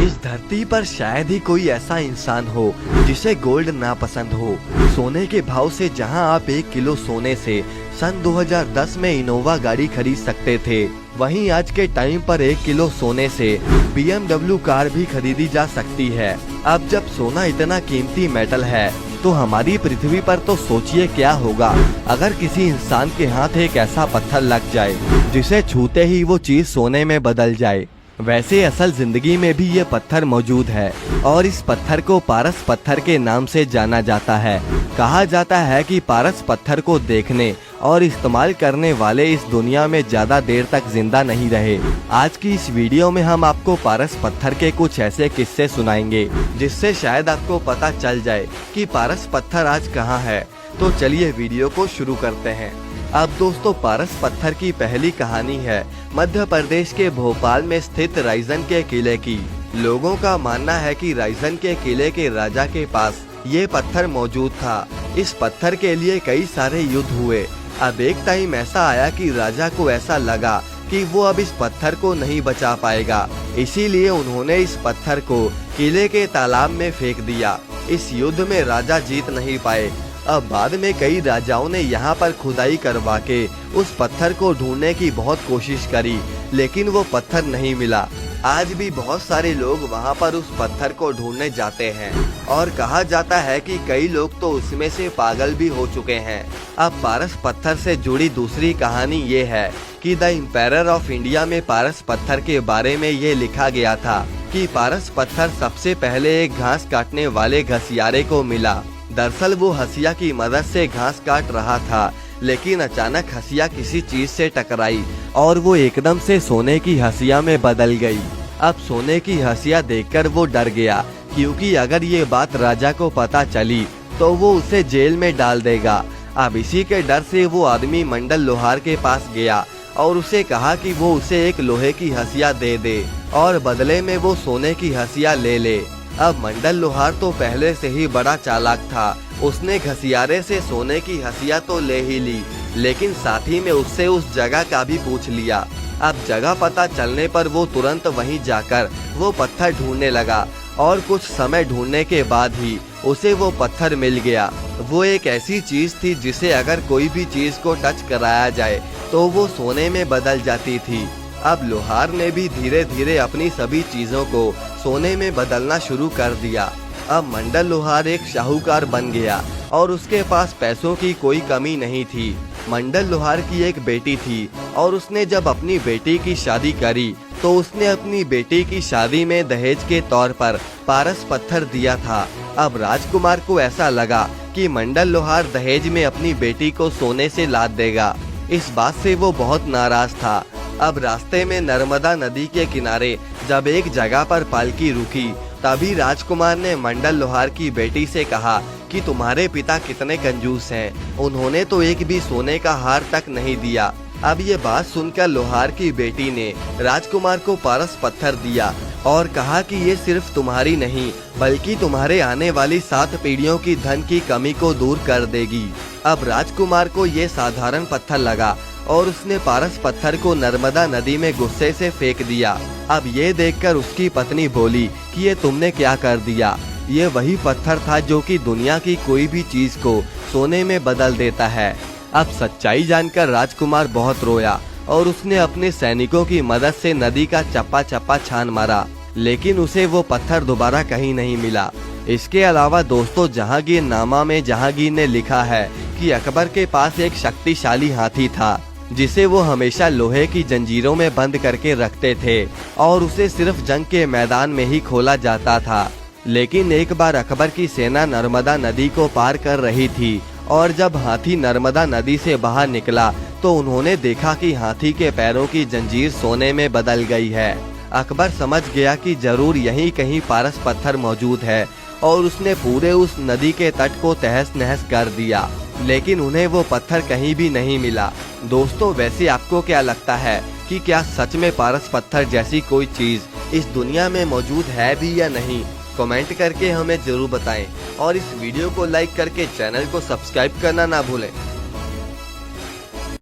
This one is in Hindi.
इस धरती पर शायद ही कोई ऐसा इंसान हो जिसे गोल्ड ना पसंद हो। सोने के भाव से जहां आप 1 किलो सोने से सन 2010 में इनोवा गाड़ी खरीद सकते थे, वहीं आज के टाइम पर 1 किलो सोने से BMW कार भी खरीदी जा सकती है। अब जब सोना इतना कीमती मेटल है तो हमारी पृथ्वी पर तो सोचिए क्या होगा अगर किसी इंसान के हाथ एक ऐसा पत्थर लग जाए जिसे छूते ही वो चीज सोने में बदल जाए। वैसे असल जिंदगी में भी ये पत्थर मौजूद है और इस पत्थर को पारस पत्थर के नाम से जाना जाता है। कहा जाता है कि पारस पत्थर को देखने और इस्तेमाल करने वाले इस दुनिया में ज्यादा देर तक जिंदा नहीं रहे। आज की इस वीडियो में हम आपको पारस पत्थर के कुछ ऐसे किस्से सुनाएंगे जिससे शायद आपको पता चल जाए कि पारस पत्थर आज कहाँ है। तो चलिए वीडियो को शुरू करते हैं। अब दोस्तों, पारस पत्थर की पहली कहानी है मध्य प्रदेश के भोपाल में स्थित रायसेन के किले की। लोगों का मानना है कि रायसेन के किले के राजा के पास ये पत्थर मौजूद था। इस पत्थर के लिए कई सारे युद्ध हुए। अब एक टाइम ऐसा आया कि राजा को ऐसा लगा कि वो अब इस पत्थर को नहीं बचा पाएगा, इसीलिए उन्होंने इस पत्थर को किले के तालाब में फेंक दिया। इस युद्ध में राजा जीत नहीं पाए। अब बाद में कई राजाओं ने यहाँ पर खुदाई करवा के उस पत्थर को ढूंढने की बहुत कोशिश करी, लेकिन वो पत्थर नहीं मिला। आज भी बहुत सारे लोग वहाँ पर उस पत्थर को ढूंढने जाते हैं और कहा जाता है कि कई लोग तो उसमें से पागल भी हो चुके हैं। अब पारस पत्थर से जुड़ी दूसरी कहानी ये है कि द एम्पायर ऑफ इंडिया में पारस पत्थर के बारे में ये लिखा गया था कि पारस पत्थर सबसे पहले एक घास काटने वाले घसियारे को मिला। दरअसल वो हंसिया की मदद से घास काट रहा था, लेकिन अचानक हंसिया किसी चीज से टकराई और वो एकदम से सोने की हंसिया में बदल गई। अब सोने की हंसिया देखकर वो डर गया, क्योंकि अगर ये बात राजा को पता चली तो वो उसे जेल में डाल देगा। अब इसी के डर से वो आदमी मंडल लोहार के पास गया और उसे कहा कि वो उसे एक लोहे की हंसिया दे दे और बदले में वो सोने की हंसिया ले ले। अब मंडल लोहार तो पहले से ही बड़ा चालाक था। उसने घसियारे से सोने की हंसिया तो ले ही ली, लेकिन साथ ही में उससे उस जगह का भी पूछ लिया। अब जगह पता चलने पर वो तुरंत वहीं जाकर वो पत्थर ढूंढने लगा और कुछ समय ढूंढने के बाद ही उसे वो पत्थर मिल गया। वो एक ऐसी चीज थी जिसे अगर कोई भी चीज को टच कराया जाए तो वो सोने में बदल जाती थी। अब लोहार ने भी धीरे धीरे अपनी सभी चीजों को सोने में बदलना शुरू कर दिया। अब मंडल लोहार एक शाहूकार बन गया और उसके पास पैसों की कोई कमी नहीं थी। मंडल लोहार की एक बेटी थी और उसने जब अपनी बेटी की शादी करी तो उसने अपनी बेटी की शादी में दहेज के तौर पर पारस पत्थर दिया था। अब राजकुमार को ऐसा लगा कि मंडल लोहार दहेज में अपनी बेटी को सोने से लाद देगा। इस बात से वो बहुत नाराज था। अब रास्ते में नर्मदा नदी के किनारे जब एक जगह पर पालकी रुकी, तभी राजकुमार ने मंडल लोहार की बेटी से कहा कि तुम्हारे पिता कितने कंजूस हैं, उन्होंने तो एक भी सोने का हार तक नहीं दिया। अब ये बात सुनकर लोहार की बेटी ने राजकुमार को पारस पत्थर दिया और कहा कि ये सिर्फ तुम्हारी नहीं बल्कि तुम्हारे आने वाली 7 पीढ़ियों की धन की कमी को दूर कर देगी। अब राजकुमार को ये साधारण पत्थर लगा और उसने पारस पत्थर को नर्मदा नदी में गुस्से से फेंक दिया। अब ये देखकर उसकी पत्नी बोली कि ये तुमने क्या कर दिया। ये वही पत्थर था जो कि दुनिया की कोई भी चीज को सोने में बदल देता है। अब सच्चाई जानकर राजकुमार बहुत रोया और उसने अपने सैनिकों की मदद से नदी का चप्पा चप्पा छान मारा, लेकिन उसे वो पत्थर दोबारा कहीं नहीं मिला। इसके अलावा दोस्तों, जहांगीर नामा में जहांगीर ने लिखा है कि अकबर के पास एक शक्तिशाली हाथी था जिसे वो हमेशा लोहे की जंजीरों में बंद करके रखते थे और उसे सिर्फ जंग के मैदान में ही खोला जाता था। लेकिन एक बार अकबर की सेना नर्मदा नदी को पार कर रही थी और जब हाथी नर्मदा नदी से बाहर निकला तो उन्होंने देखा कि हाथी के पैरों की जंजीर सोने में बदल गई है। अकबर समझ गया कि जरूर यहीं कहीं पारस पत्थर मौजूद है और उसने पूरे उस नदी के तट को तहस नहस कर दिया, लेकिन उन्हें वो पत्थर कहीं भी नहीं मिला। दोस्तों, वैसे आपको क्या लगता है कि क्या सच में पारस पत्थर जैसी कोई चीज इस दुनिया में मौजूद है भी या नहीं? कमेंट करके हमें जरूर बताएं और इस वीडियो को लाइक करके चैनल को सब्सक्राइब करना ना भूलें।